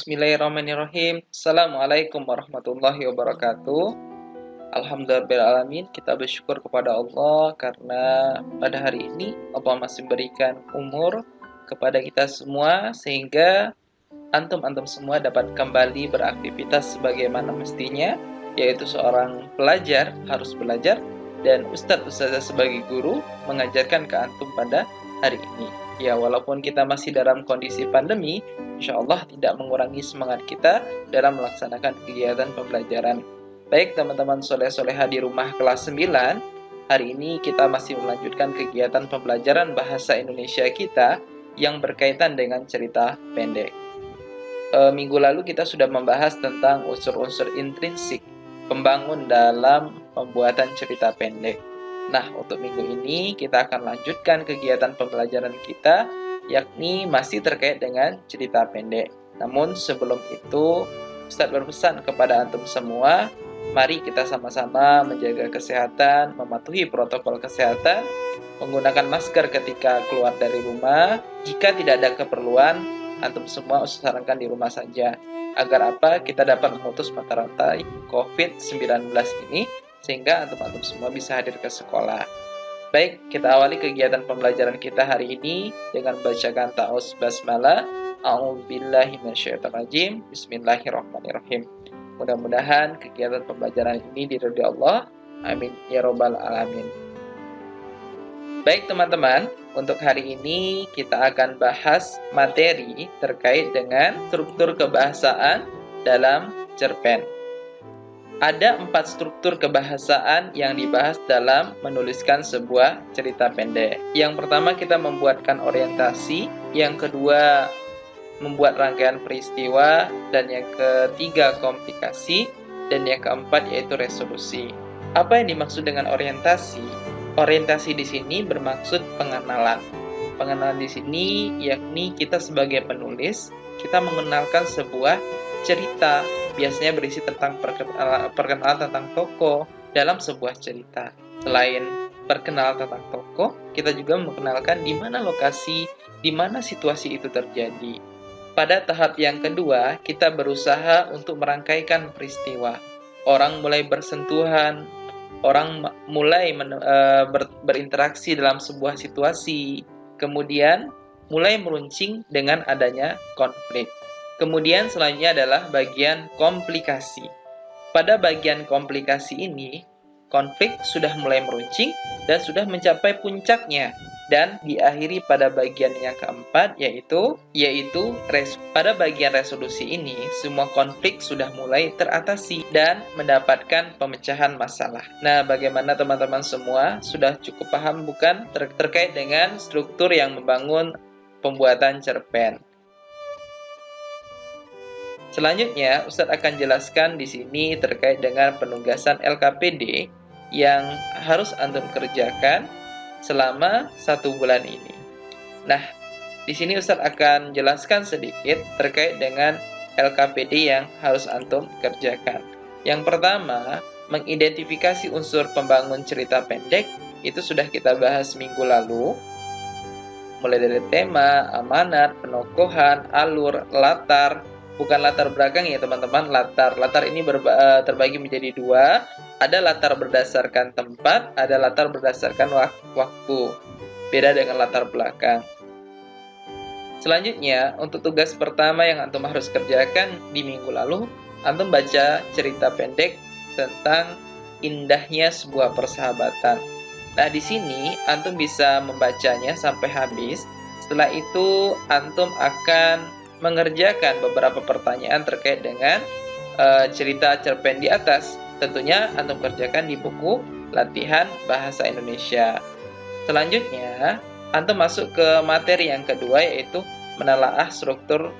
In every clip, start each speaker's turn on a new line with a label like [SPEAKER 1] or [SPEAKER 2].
[SPEAKER 1] Bismillahirrahmanirrahim. Assalamualaikum warahmatullahi wabarakatuh. Alhamdulillahirrahmanirrahim. Kita bersyukur kepada Allah karena pada hari ini Allah masih memberikan umur kepada kita semua sehingga antum-antum semua dapat kembali beraktivitas sebagaimana mestinya, yaitu seorang pelajar harus belajar dan ustadz-ustadzah sebagai guru mengajarkan ke antum pada hari ini. Ya, walaupun kita masih dalam kondisi pandemi, insya Allah tidak mengurangi semangat kita dalam melaksanakan kegiatan pembelajaran. Baik teman-teman soleh-soleha di rumah kelas 9, hari ini kita masih melanjutkan kegiatan pembelajaran bahasa Indonesia kita yang berkaitan dengan cerita pendek. Minggu lalu kita sudah membahas tentang unsur-unsur intrinsik pembangun dalam pembuatan cerita pendek. Nah, untuk minggu ini kita akan lanjutkan kegiatan pembelajaran kita, yakni masih terkait dengan cerita pendek. Namun sebelum itu, Ustadz berpesan kepada antum semua, mari kita sama-sama menjaga kesehatan, mematuhi protokol kesehatan, menggunakan masker ketika keluar dari rumah. Jika tidak ada keperluan, antum semua Ustadz sarankan di rumah saja. Agar apa? Kita dapat memutus mata rantai COVID-19 ini, sehingga antum-antum semua bisa hadir ke sekolah. Baik, kita awali kegiatan pembelajaran kita hari ini dengan membacakan ta'awuz basmalah. A'udzubillahi minasyaitonirrajim. Bismillahirrahmanirrahim. Mudah-mudahan kegiatan pembelajaran ini diridhoi Allah. Amin ya rabbal alamin. Baik teman-teman, untuk hari ini kita akan bahas materi terkait dengan struktur kebahasaan dalam cerpen. Ada 4 struktur kebahasaan yang dibahas dalam menuliskan sebuah cerita pendek. Yang pertama kita membuatkan orientasi, yang kedua membuat rangkaian peristiwa, dan yang ketiga komplikasi, dan yang keempat yaitu resolusi. Apa yang dimaksud dengan orientasi? Orientasi di sini bermaksud pengenalan. Pengenalan di sini yakni kita sebagai penulis, kita mengenalkan sebuah cerita, biasanya berisi tentang perkenalan tentang tokoh dalam sebuah cerita. Selain perkenalan tentang tokoh, kita juga mengenalkan di mana lokasi, di mana situasi itu terjadi. Pada tahap yang kedua, kita berusaha untuk merangkaikan peristiwa. Orang mulai bersentuhan, orang mulai berinteraksi dalam sebuah situasi, kemudian mulai meruncing dengan adanya konflik. Kemudian selanjutnya adalah bagian komplikasi. Pada bagian komplikasi ini, konflik sudah mulai meruncing dan sudah mencapai puncaknya dan diakhiri pada bagian yang keempat yaitu pada bagian resolusi ini semua konflik sudah mulai teratasi dan mendapatkan pemecahan masalah. Nah, bagaimana teman-teman semua sudah cukup paham bukan terkait dengan struktur yang membangun pembuatan cerpen? Selanjutnya, Ustadz akan jelaskan di sini terkait dengan penugasan LKPD yang harus antum kerjakan selama 1 bulan ini. Nah, di sini Ustadz akan jelaskan sedikit terkait dengan LKPD yang harus antum kerjakan. Yang pertama, mengidentifikasi unsur pembangun cerita pendek, itu sudah kita bahas minggu lalu. Mulai dari tema, amanat, penokohan, alur, latar. Bukan latar belakang ya teman-teman, latar ini terbagi menjadi 2. Ada latar berdasarkan tempat, ada latar berdasarkan waktu. Beda dengan latar belakang. Selanjutnya, untuk tugas pertama yang antum harus kerjakan di minggu lalu, antum baca cerita pendek tentang indahnya sebuah persahabatan. Nah, di sini antum bisa membacanya sampai habis. Setelah itu antum akan mengerjakan beberapa pertanyaan terkait dengan cerita cerpen di atas. Tentunya antum kerjakan di buku latihan bahasa Indonesia. Selanjutnya, antum masuk ke materi yang kedua yaitu menelaah struktur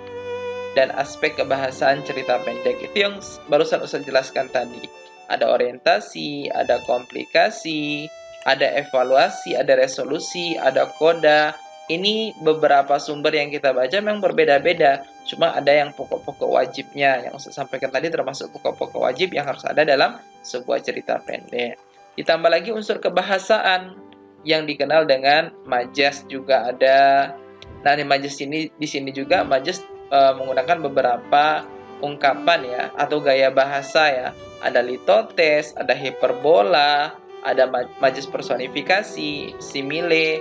[SPEAKER 1] dan aspek kebahasaan cerita pendek. Itu yang barusan Ustaz jelaskan tadi. Ada orientasi, ada komplikasi, ada evaluasi, ada resolusi, ada koda. Ini beberapa sumber yang kita baca memang berbeda-beda. Cuma ada yang pokok-pokok wajibnya. Yang saya sampaikan tadi termasuk pokok-pokok wajib yang harus ada dalam sebuah cerita pendek. Ditambah lagi unsur kebahasaan yang dikenal dengan majas juga ada. Nah, di majas ini di sini juga majas menggunakan beberapa ungkapan ya atau gaya bahasa ya. Ada litotes, ada hiperbola, ada majas personifikasi, simile,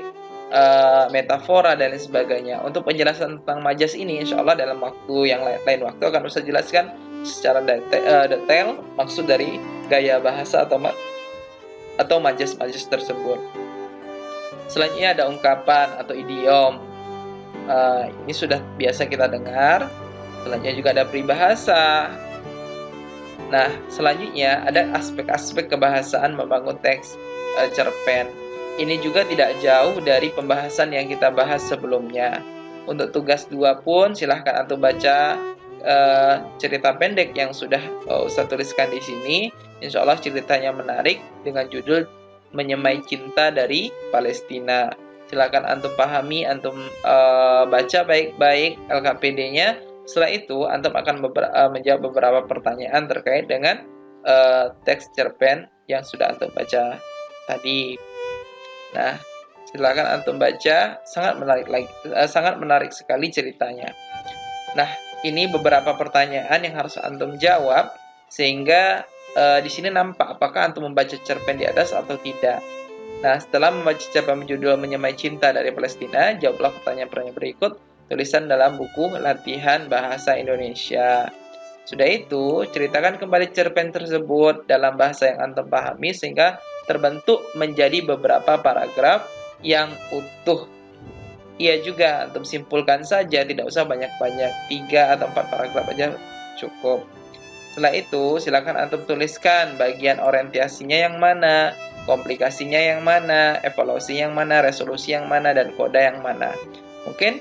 [SPEAKER 1] metafora dan lain sebagainya. Untuk penjelasan tentang majas ini, insya Allah dalam waktu yang lain waktu akan bisa jelaskan secara detail maksud dari gaya bahasa atau majas-majas tersebut. Selanjutnya ada ungkapan atau idiom. Ini sudah biasa kita dengar. Selanjutnya juga ada peribahasa. Nah, selanjutnya ada aspek-aspek kebahasaan membangun teks cerpen. Ini juga tidak jauh dari pembahasan yang kita bahas sebelumnya. Untuk tugas 2 pun silahkan antum baca cerita pendek yang sudah Ustaz tuliskan di sini. Insya Allah ceritanya menarik dengan judul Menyemai Cinta dari Palestina. Silakan antum pahami, antum baca baik-baik LKPD-nya. Setelah itu, antum akan menjawab beberapa pertanyaan terkait dengan teks cerpen yang sudah antum baca tadi. Nah, silakan antum baca, sangat menarik sekali ceritanya. Nah, ini beberapa pertanyaan yang harus antum jawab sehingga di sini nampak apakah antum membaca cerpen di atas atau tidak. Nah, setelah membaca cerpen berjudul Menyemai Cinta dari Palestina, jawablah pertanyaan-pertanyaan berikut tulisan dalam buku latihan bahasa Indonesia. Sudah itu, ceritakan kembali cerpen tersebut dalam bahasa yang antum pahami sehingga terbentuk menjadi beberapa paragraf yang utuh. Ia juga antum simpulkan saja, tidak usah banyak-banyak, 3 atau 4 paragraf aja cukup. Setelah itu, silakan antum tuliskan bagian orientasinya yang mana, komplikasinya yang mana, evaluasi yang mana, resolusi yang mana, dan koda yang mana. Mungkin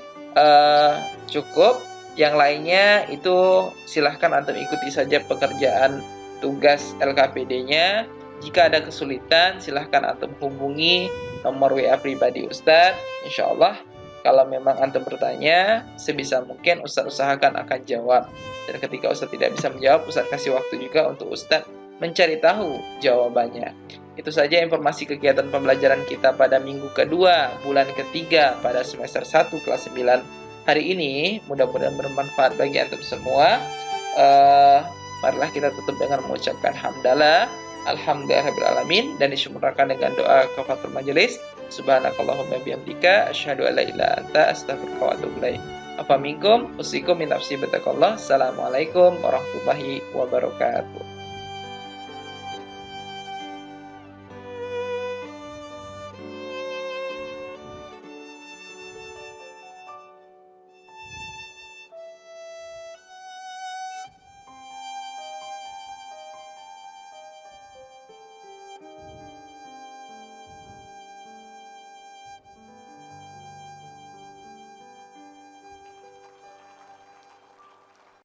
[SPEAKER 1] cukup. Yang lainnya itu silahkan antum ikuti saja pekerjaan tugas LKPD-nya. Jika ada kesulitan, silahkan antum hubungi nomor WA pribadi Ustadz. Insya Allah kalau memang antum bertanya, sebisa mungkin Ustadz usahakan akan jawab. Dan ketika Ustadz tidak bisa menjawab, Ustadz kasih waktu juga untuk Ustadz mencari tahu jawabannya. Itu saja informasi kegiatan pembelajaran kita pada minggu kedua, bulan ketiga pada semester 1 kelas 9 hari ini. Mudah-mudahan bermanfaat bagi antum semua. Marilah kita tutup dengan mengucapkan hamdalah, alhamdulillahirrahmanirrahim, dan disempurnakan dengan doa kafaratul majelis. Subhanakallahumma bihamdika asyhadu an la ilaha illa anta astaghfiruka wa atubu ilaik. Afa minkum usikum min nafsi bertakallah. Assalamualaikum warahmatullahi wabarakatuh.